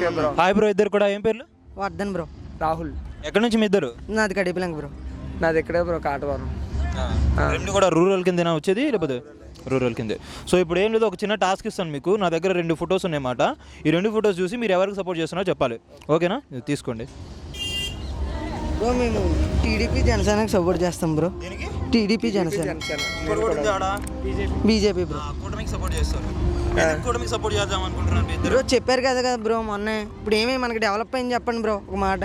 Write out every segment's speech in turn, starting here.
Okay bro. Hi bro, ఇద్దరు కూడా ఏం పేర్లు? వర్ధన్ బ్రో. రాహుల్. ఎక్కడి నుంచి మీ ఇద్దరు? నాది కడిపిలంక బ్రో. నాది ఇక్కడే బ్రో, కాటవరం. రెండు కూడా రూరల్ కిందనా వచ్చేది లేకపోతే? రూరల్ కిందే. సో ఇప్పుడు ఏం లేదు, ఒక చిన్న టాస్క్ ఇస్తాను మీకు. నా దగ్గర 2 ఫొటోస్ ఉన్నాయన్నమాట. ఈ 2 ఫొటోస్ చూసి మీరు ఎవరికి సపోర్ట్ చేస్తున్నారో చెప్పాలి, ఓకేనా? ఇది తీసుకోండి బ్రో. మేము టీడీపీ జనసేనకి సపోర్ట్ చేస్తాం bro. TDP Janasena. BJP bro. Bro చెప్పారు కదా బ్రో మొన్న. ఇప్పుడు ఏమి మనకి డెవలప్ అయింది చెప్పండి బ్రో ఒక మాట.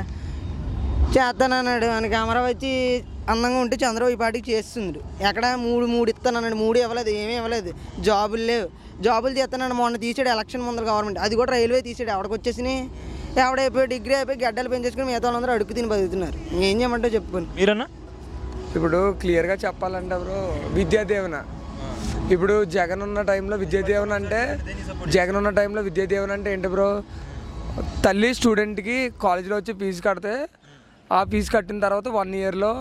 చేస్తానన్నాడు మనకి. అమరావతి అందంగా ఉంటే చంద్రబాబు ఈ పాటికి చేస్తుంది. ఎక్కడ మూడు ఇస్తానన్నాడు, 3 ఇవ్వలేదు, ఏమీ ఇవ్వలేదు. జాబులు లేవు. జాబులు తీస్తానన్నాడు, మొన్న తీసాడు ఎలక్షన్ ముందర గవర్నమెంట్. అది కూడా రైల్వే తీసాడు. ఎవడికి వచ్చేసి ఎవడైపోయి డిగ్రీ అయిపోయి గడ్డలు పెంచేసుకుని మిగతా వాళ్ళందరూ అడుగు తిని బతుకుతున్నారు. ఏం చేయమంటే చెప్పుకొని మీరన్నా. ఇప్పుడు క్లియర్గా చెప్పాలంటే బ్రో, విద్యాదీవెన. ఇప్పుడు జగన్ ఉన్న టైంలో విద్యాదీవెన అంటే ఏంటి బ్రో? తల్లి స్టూడెంట్కి కాలేజీలో వచ్చి ఫీజు కడితే ఆ ఫీజు కట్టిన తర్వాత 1 ఇయర్లో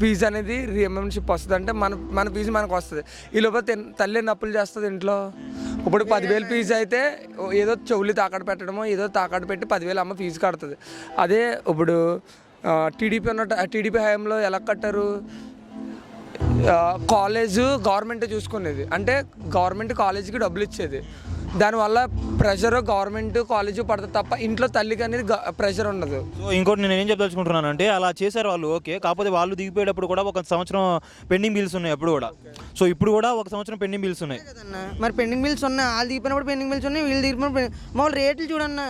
ఫీజు అనేది రీఎంబర్స్మెంట్ వస్తుంది. అంటే మన ఫీజు మనకు వస్తుంది. ఈ లోపల తల్లి అప్పులు చేస్తుంది ఇంట్లో. ఇప్పుడు 10,000 ఫీజు అయితే ఏదో చెవులు తాకట్టు పెట్టడమో ఏదో తాకట్టు పెట్టి 10,000 అమ్మ ఫీజు కడుతుంది. అదే ఇప్పుడు టీడీపీ హయాంలో ఎలా కట్టారు? కాలేజు గవర్నమెంట్ చూసుకునేది. అంటే గవర్నమెంట్ కాలేజీకి డబ్బులు ఇచ్చేది. దానివల్ల ప్రెషర్ గవర్నమెంట్ కాలేజీ పడుతుంది తప్ప ఇంట్లో తల్లికి అనేది ప్రెషర్ ఉండదు. సో ఇంకోటి నేను ఏం చెప్పదలుచుకుంటున్నాను అంటే, అలా చేశారు వాళ్ళు, ఓకే. కాకపోతే వాళ్ళు దిగిపోయేటప్పుడు కూడా 1 సంవత్సరం పెండింగ్ బిల్స్ ఉన్నాయి అప్పుడు కూడా. సో ఇప్పుడు కూడా 1 సంవత్సరం పెండింగ్ బిల్స్ ఉన్నాయి కదన్నా. మరి పెండింగ్ బిల్స్ ఉన్నాయి. వాళ్ళు దిగిపోయినప్పుడు పెండింగ్ బిల్స్ ఉన్నాయి, వీళ్ళు దిగిపోయినప్పుడు మామూలు రేట్లు చూడన్నా.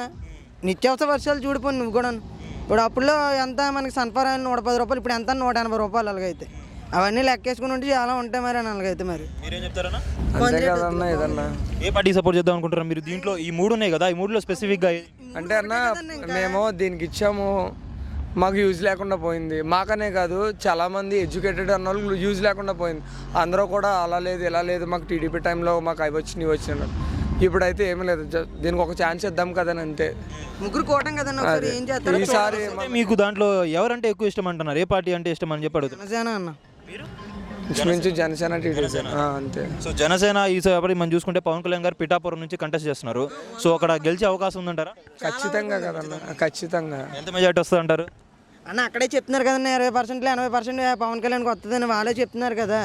నిత్యావసర వర్షాలు చూడిపోయి నువ్వు కూడా. ఇప్పుడు అప్పుడులో ఎంత మనకి సన్ఫర్ ఆయిల్ 110 రూపాయలు, ఇప్పుడు ఎంత 180 రూపాయలు. అలాగైతే అవన్నీ లెక్కేసుకుని ఉంటే చాలా ఉంటాయి మరి అని అలాగైతే. మరి మీరేం చెప్తారన్నా? అంతే కదన్నా. ఏదన్నా ఏ పార్టీ సపోర్ట్ చేద్దాం అనుకుంటారు మీరు? దీంట్లో ఈ 3 ఉన్నాయి కదా, ఈ 3లో స్పెసిఫిక్గా అంటే అన్న మేము దీనికి ఇచ్చాము, మాకు యూజ్ లేకుండా పోయింది. మాకనే కాదు చాలామంది ఎడ్యుకేటెడ్ అన్న వాళ్ళు యూజ్ లేకుండా పోయింది. అందరూ కూడా అలా లేదు ఇలా లేదు, మాకు టీడీపీ టైంలో మాకు అవి వచ్చినాయి. ఇప్పుడైతే ఏమీ లేదు, దీనికి ఒక ఛాన్స్ ఇద్దాం కదని అంతే. ముగ్గురు కోటం కదన్నా. ఏం చేస్తారు ఈసారి? మీకు దాంట్లో ఎవరంటే ఎక్కువ ఇష్టం అంటున్నారు? ఏ పార్టీ అంటే ఇష్టం అని చెప్పాడు? జనసేన అన్న. నుంచి జనసేన టీడీపీ అంతే. సో జనసేన ఈసారి మనం చూసుకుంటే పవన్ కళ్యాణ్ గారు పిఠాపురం నుంచి కంటెస్ట్ చేస్తున్నారు. సో అక్కడ గెలిచే అవకాశం ఉందంటారా? ఖచ్చితంగా కదన్నా, ఖచ్చితంగా. ఎంత మెజార్టీ వస్తుంది అంటారు అన్న? అక్కడే చెప్తున్నారు కదన్నా, 20% 80% పవన్ కళ్యాణ్కి వస్తుందని వాళ్ళే చెప్తున్నారు కదా.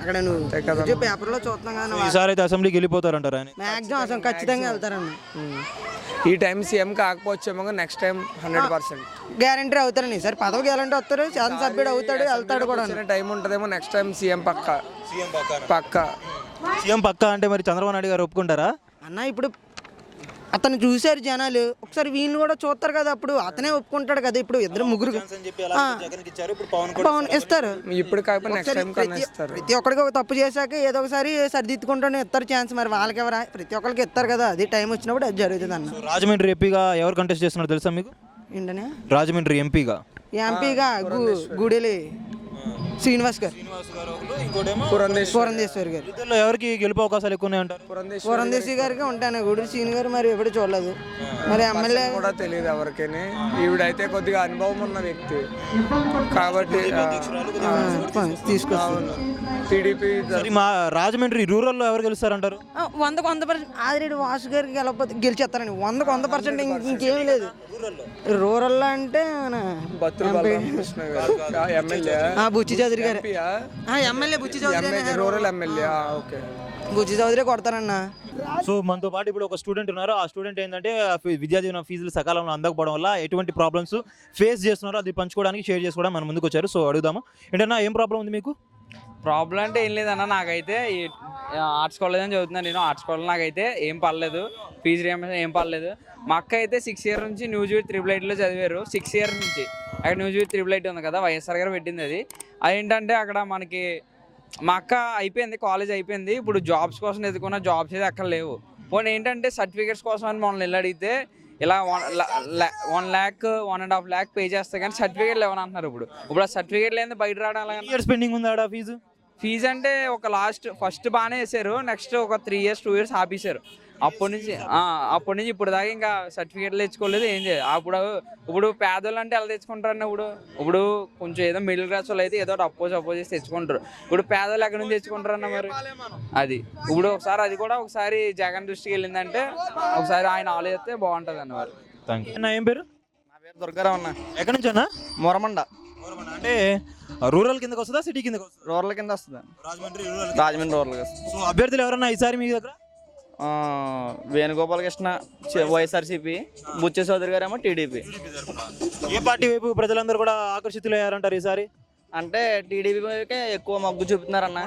అక్కడ నువ్వు పేపర్లో చూస్తున్నాం కదా. ఈసారి అయితే అసెంబ్లీకి వెళ్ళిపోతారంటారా? మ్యాక్సిమం అసలు ఖచ్చితంగా వెళ్తారన్న. ఈ టైం సీఎం కాకపోవచ్చేమో నెక్స్ట్ టైం 100% గ్యారంటీ అవుతారని. సార్ పదవి గ్యారంటీ వస్తారు, శాసనసభ్యుడు అవుతాడు, వెళ్తాడు కూడా. టైం ఉంటుందేమో నెక్స్ట్ టైం సీఎం పక్కా. సీఎం పక్కా అంటే మరి చంద్రబాబు నాయుడు గారు ఒప్పుకుంటారా అన్న? ఇప్పుడు అతను చూశారు జనాలు, ఒకసారి వీళ్ళు కూడా చూస్తారు కదా, అప్పుడు అతనే ఒప్పుకుంటాడు కదా. ఇప్పుడు ఇద్దరు ముగ్గురు పవన్ ఇస్తారు. ఇప్పుడు కాకపోతే నెక్స్ట్ టైం కన్నా ఇస్తారు. ప్రతి ఒక్కరికి ఒక తప్పు చేశాక ఏదో ఒకసారి సరిదిద్దుకుంటూనే ఇస్తారు ఛాన్స్. మరి వాళ్ళకి ఎవరా? ప్రతి ఒక్కరికి ఇస్తారు కదా. అది టైం వచ్చినప్పుడు అది జరుగుతుంది అన్న. రాజమండ్రి ఎంపీగా ఎవరు కంటెస్ట్ చేస్తున్నారు తెలుసా మీకు? ఏంటనే రాజమండ్రి ఎంపీగా గుడిలి శ్రీనివాస్ గారు, పురంధేశ్వరి గారు. ఇద్దరిలో ఎవరికి గెలుపు అవకాశాలు ఎక్కువ ఉంటారు? పురంధేశ్వరి గారికి ఉంటాను. గుడి శ్రీని గారు మరి ఎప్పుడు చూడలేదు. మరి ఎమ్మెల్యే కూడా తెలియదు ఎవరికైనా. ఈవిడైతే కొద్దిగా అనుభవం ఉన్న వ్యక్తి కాబట్టి తీసుకొస్తాను. టీడీపీ మా రాజమండ్రి రూరల్లో ఎవరు గెలుస్తారంటారు? 100% ఆదిరెడ్డి వాసు గారికి గెలిచేస్తారండి. 100% ఇంకేమీ లేదు. రూరల్లో అంటే బుచ్చి చౌదరి గారు ఎమ్మెల్యే. బుచ్చి చౌదరి రూరల్ ఎమ్మెల్యే. ఓకే, బుచ్చి చౌదరి కొడతారన్న. సో మనతో పాటు ఇప్పుడు ఒక స్టూడెంట్ ఉన్నారు. ఆ స్టూడెంట్ ఏంటంటే విద్యార్థి ఫీజులు సకాలంలో అందకపోవడం వల్ల ఎటువంటి ప్రాబ్లమ్స్ ఫేస్ చేస్తున్నారో అది పంచుకోవడానికి, షేర్ చేసుకోవడం మన ముందుకు వచ్చారు. సో అడుగుదాము, ఏంటన్నా ఏం ప్రాబ్లం ఉంది మీకు? ప్రాబ్లం అంటే ఏం లేదన్న, నాకైతే ఆర్ట్స్ కాలేజ్ అని చదువుతున్నాను నేను. ఆర్ట్స్ కాలేజ్ నాకైతే ఏం పర్లేదు, ఫీజు రియంబర్స్మెంట్ ఏం పర్లేదు. మా అక్క అయితే 6 ఇయర్ నుంచి న్యూజివీడ్ 888లో చదివారు. 6 ఇయర్ నుంచి అక్కడ న్యూజివీడ్ 888 ఉంది కదా, వైఎస్ఆర్ గారు పెట్టింది అది. అదేంటంటే అక్కడ మనకి మా అక్క అయిపోయింది, కాలేజ్ అయిపోయింది. ఇప్పుడు జాబ్స్ కోసం ఎదుర్కొన్న జాబ్స్ అయితే అక్కడ లేవు. పోనీ ఏంటంటే సర్టిఫికేట్స్ కోసం అని మనల్ని వెళ్ళి అడిగితే ఇలా 1 lakh 1.5 lakh పే చేస్తే కానీ సర్టిఫికేట్ లేవని అంటున్నారు. ఇప్పుడు ఆ సర్టిఫికేట్ లేని బయట రావడం అలాగే. పెండింగ్ ఉందా ఫీజు అంటే ఒక ఫస్ట్ బాగానే వేసారు, నెక్స్ట్ ఒక 3 years 2 years ఆపేశారు. అప్పటి నుంచి ఇప్పుడు దాకా ఇంకా సర్టిఫికేట్లు తెచ్చుకోలేదు, ఏం చేయదు. ఇప్పుడు పేదోళ్ళు అంటే ఎలా తెచ్చుకుంటారన్న? ఇప్పుడు కొంచెం ఏదో మిడిల్ క్లాస్ వాళ్ళు అయితే ఏదో అప్పో చేసి తెచ్చుకుంటారు. ఇప్పుడు పేదోళ్ళు ఎక్కడి నుంచి తెచ్చుకుంటారన్న? మరి అది ఇప్పుడు ఒకసారి జగన్ దృష్టికి వెళ్ళిందంటే ఒకసారి ఆయన ఆలోచిస్తే బాగుంటుంది అన్నవారు. Thank you. అన్న ఏం పేరు? నా పేరు దుర్గారావు అన్న. ఎక్కడి నుంచి అన్న? మొరమండ. అంటే రూరల్ కిందకి వస్తుందా సిటీ కిందకి వస్తుందా? రూరల్ కింద వస్తుంది. రాజమండ్రి రాజమండ్రి రూరల్ వస్తుంది. సో అభ్యర్థులు ఎవరన్నా ఈసారి మీ దగ్గర? వేణుగోపాలకృష్ణ వైఎస్ఆర్సీపీ, బుచ్చ చౌదరి గారు ఏమో టీడీపీ. ఏ పార్టీ వైపు ప్రజలందరూ కూడా ఆకర్షితులయ్యారంటారు ఈసారి? అంటే టీడీపీకే ఎక్కువ మొగ్గు చూపుతున్నారన్న.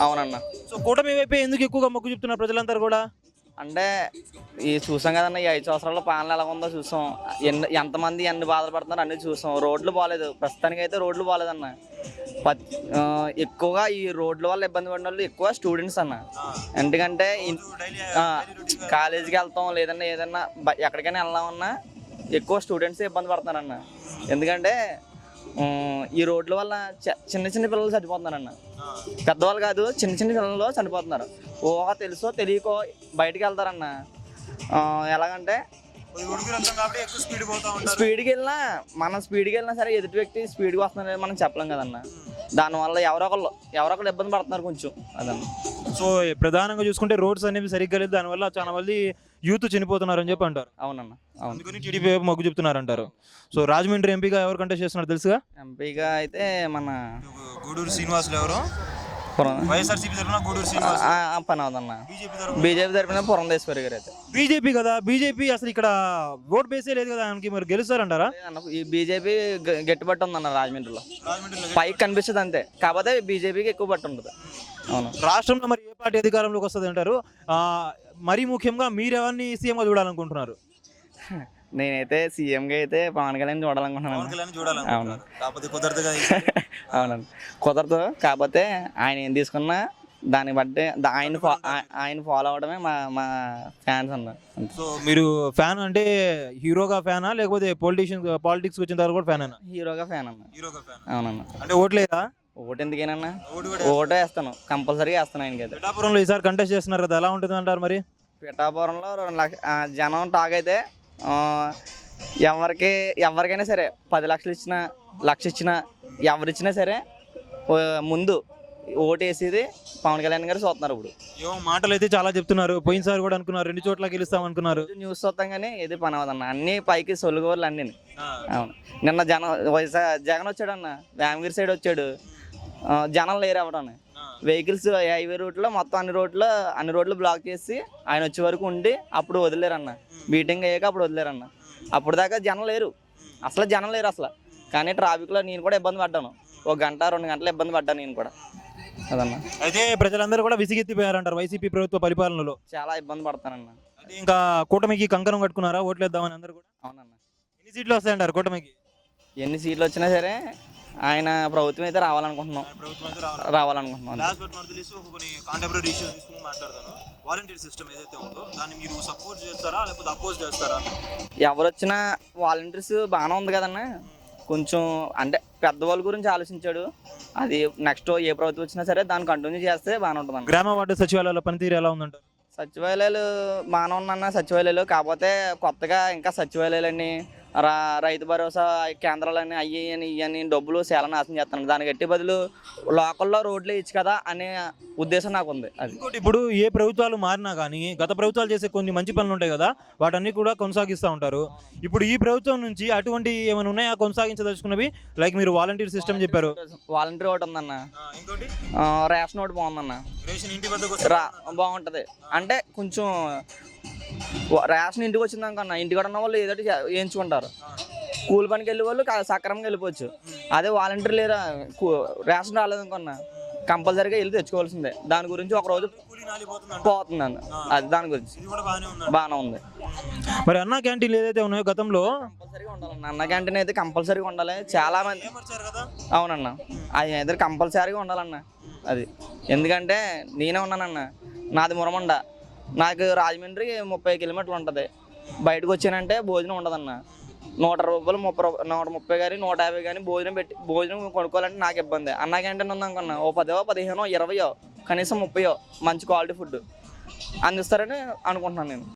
అవునన్న. సో కూటమి వైపే ఎందుకు ఎక్కువగా మొగ్గు చూపుతున్నారు ప్రజలందరూ కూడా? అంటే ఈ చూసాం కదన్న, ఈ 5 సంవత్సరాల పాలన ఎలా ఉందో చూసాం. ఎంతమంది ఎన్ని బాధలు పడుతున్నారు అన్నీ చూసాం. రోడ్లు బాగాలేదు, ప్రస్తుతానికి అయితే రోడ్లు బాగాలేదన్న. ఎక్కువగా ఈ రోడ్ల వల్ల ఇబ్బంది పడిన వాళ్ళు ఎక్కువ స్టూడెంట్స్ అన్న. ఎందుకంటే కాలేజీకి వెళ్తాం లేదన్నా ఏదన్నా ఎక్కడికైనా వెళ్దామన్నా ఎక్కువ స్టూడెంట్స్ ఇబ్బంది పడుతున్నారన్న. ఎందుకంటే ఈ రోడ్ల వల్ల చిన్న చిన్న పిల్లలు చనిపోతున్నారన్న. పెద్దవాళ్ళు కాదు, చిన్న చిన్న పిల్లలు చనిపోతున్నారు. తెలుసో తెలియకో బయటికి వెళ్తారన్న. ఎలాగంటే స్పీడ్కి వెళ్ళినా మనం స్పీడ్కి వెళ్ళినా సరే ఎదుటి వ్యక్తి స్పీడ్కి వస్తున్నారని మనం చెప్పలేం కదన్న. దానివల్ల ఎవరో ఒకళ్ళు ఇబ్బంది పడుతున్నారు కొంచెం అదన్న. సో ప్రధానంగా చూసుకుంటే రోడ్స్ అనేవి సరిగ్గా లేదు, దానివల్ల చాలా మంది యూత్ చనిపోతున్నారు అని చెప్పి అంటారు. అవునన్న. అవును. అందుకని టీడీపీ వైపు మొగ్గు చెప్తున్నారు అంటారు. సో రాజమండ్రి ఎంపీగా ఎవరు కంటెస్ట్ చేస్తున్నారు తెలుసుగా? ఎంపీగా అయితే మన గూడూరు శ్రీనివాసులు ఎవరు? వైఎస్ఆర్సీపీ తరఫున గూడూరు శ్రీనివాస్ పని అవుదన్న. బీజేపీ తరఫున పురంధేశ్వరి గారు అయితే. బీజేపీ కదా, బీజేపీ అసలు ఇక్కడ ఓట్ బేసే లేదు కదా ఆయనకి, మరి గెలుస్తారంటారా? ఈ బీజేపీ గట్టిబట్టి ఉందన్న రాజమండ్రిలో. పైకి కనిపిస్తుంది అంతే, కాకపోతే బీజేపీకి ఎక్కువ బట్టి ఉంటుంది. అవును. రాష్ట్రంలో మరి ఏ పార్టీ అధికారంలోకి వస్తుంది అంటారు? మరీ ముఖ్యంగా మీరు ఎవరిని సీఎంగా చూడాలనుకుంటున్నారు? నేనైతే సీఎంగా అయితే పవన్ కళ్యాణ్ చూడాలనుకుంటున్నాను. అవును. అవునండి, కుదరదు. కాకపోతే ఆయన ఏం తీసుకున్నా దాన్ని బట్టి ఆయన ఫాలో అవడమే మా ఫ్యాన్స్ అన్న. సో మీరు ఫ్యాన్ అంటే హీరోగా ఫ్యానా లేకపోతే పాలిటిక్స్ వచ్చిన తర్వాత కూడా ఫ్యాన్? హీరోగా ఫ్యాన్ అన్న. అవునన్న. అంటే ఓట్లేదా? ఓటు ఎందుకేనన్నా, ఓటు వేస్తాను, కంపల్సరీగా వేస్తాను ఆయనకైతే. పిఠాపురంలో ఈసారి కంటెస్ట్ చేస్తున్నారు కదా, ఎలా ఉంటుంది అంటారు మరి? పిఠాపురంలో 2 లక్షల జనం టాక్ అయితే ఎవరికైనా సరే 10 లక్షలు ఇచ్చినా 1,00,000 ఇచ్చినా ఎవరిచ్చినా సరే ముందు ఓటు వేసేది పవన్ కళ్యాణ్ గారు చూస్తున్నారు. ఇప్పుడు ఏమో మాటలు అయితే చాలా చెప్తున్నారు, పోయినసారి కూడా అనుకున్నారు 2 చోట్ల గెలుస్తాం అనుకున్నారు. న్యూస్ చూస్తాం కానీ ఏది పని అవ్వదన్న. అన్ని పైకి సొలుగోర్లు అన్నీ. అవును. నిన్న జగన్ వచ్చాడన్న, వేమగిరి సైడ్ వచ్చాడు, జనం లేరు అవ్వడం. వెహికల్స్ హైవే రూట్లో మొత్తం అన్ని రోడ్లు బ్లాక్ చేసి ఆయన వచ్చే వరకు ఉండి అప్పుడు వదిలేరన్న. మీటింగ్ అయ్యాక అప్పుడు వదిలేరన్న. అప్పుడు దాకా జనం లేరు, అసలు జనం లేరు అసలు. కానీ ట్రాఫిక్లో నేను కూడా ఇబ్బంది పడ్డాను, 1 గంట 2 గంటలు ఇబ్బంది పడ్డాను నేను కూడా. అదన్న. అయితే ప్రజలందరూ కూడా విసిగెత్తిపోయారంటారు వైసీపీ ప్రభుత్వ పరిపాలనలో. చాలా ఇబ్బంది పడతానన్న. అయితే ఇంకా కూటమికి కంకణం కట్టుకున్నారా ఓట్లు వేద్దామని అందరూ కూడా? అవునన్న. ఎన్ని సీట్లు వస్తాయంటారు కూటమికి? ఎన్ని సీట్లు వచ్చినా సరే ఆయన ప్రభుత్వం అయితే రావాలనుకుంటున్నాం. ఎవరు వచ్చినా వాలంటీర్స్ బాగానే ఉంది కదన్న. కొంచెం అంటే పెద్దవాళ్ళ గురించి ఆలోచించాడు. అది నెక్స్ట్ ఏ ప్రభుత్వం వచ్చినా సరే దాన్ని కంటిన్యూ చేస్తే బాగానే ఉంటుంది. గ్రామ వార్డు సచివాలయాల పనితీరు ఎలా ఉందంటారు? సచివాలయాలు బాగానే ఉందన్న. సచివాలయాలు కాకపోతే కొత్తగా ఇంకా సచివాలయాలన్నీ రైతు భరోసా కేంద్రాలని ఇవన్నీ డబ్బులు చాలా నాశనం చేస్తాను. దానికి గట్టి బదులు లోకల్లో రోడ్లు ఇచ్చు కదా అనే ఉద్దేశం నాకు ఉంది. అది ఇంకోటి, ఇప్పుడు ఏ ప్రభుత్వాలు మారినా కానీ గత ప్రభుత్వాలు చేసే కొన్ని మంచి పనులు ఉంటాయి కదా, వాటన్ని కూడా కొనసాగిస్తూ ఉంటారు. ఇప్పుడు ఈ ప్రభుత్వం నుంచి అటువంటి ఏమైనా ఉన్నాయా కొనసాగించదలుచుకున్నవి? లైక్ మీరు వాలంటీర్ సిస్టమ్ చెప్పారు, వాలంటీర్ ఒకటి ఉందన్న. రేషన్ ఒకటి బాగుందన్న, బాగుంటుంది. అంటే కొంచెం రేషన్ ఇంటికి వచ్చిందనుకన్నా ఇంటికాడ ఉన్న వాళ్ళు ఏదో వేయించుకుంటారు. కూలి పనికి వెళ్ళే వాళ్ళు సక్రమంగా వెళ్ళిపోవచ్చు. అదే వాలంటీర్ లేదా రేషన్ రాలేదనుకున్నా కంపల్సరీగా వెళ్ళి తెచ్చుకోవాల్సిందే. దాని గురించి ఒక రోజు పోతుందండి. అది దాని గురించి బాగానే ఉంది. మరి అన్న క్యాంటీన్లు ఏదైతే ఉన్నాయో గతంలో కంపల్సరీగా ఉండాలన్న. అన్న క్యాంటీన్ అయితే కంపల్సరీగా ఉండాలి. చాలా మంది అవునన్న, అది అయితే కంపల్సరీగా ఉండాలన్న. అది ఎందుకంటే నేనే ఉన్నానన్న, నాది మురమండ, నాకు రాజమండ్రి 30 కిలోమీటర్లు ఉంటుంది. బయటకు వచ్చానంటే భోజనం ఉండదన్న. 100 రూపాయలు 130 కానీ 150 కానీ భోజనం కొనుక్కోవాలంటే నాకు ఇబ్బంది. అన్న క్యాంటీన్ ఉందనుకున్నా ఓ 10, 15, 20 కనీసం 30 మంచి క్వాలిటీ ఫుడ్ అందిస్తారని అనుకుంటున్నాను నేను.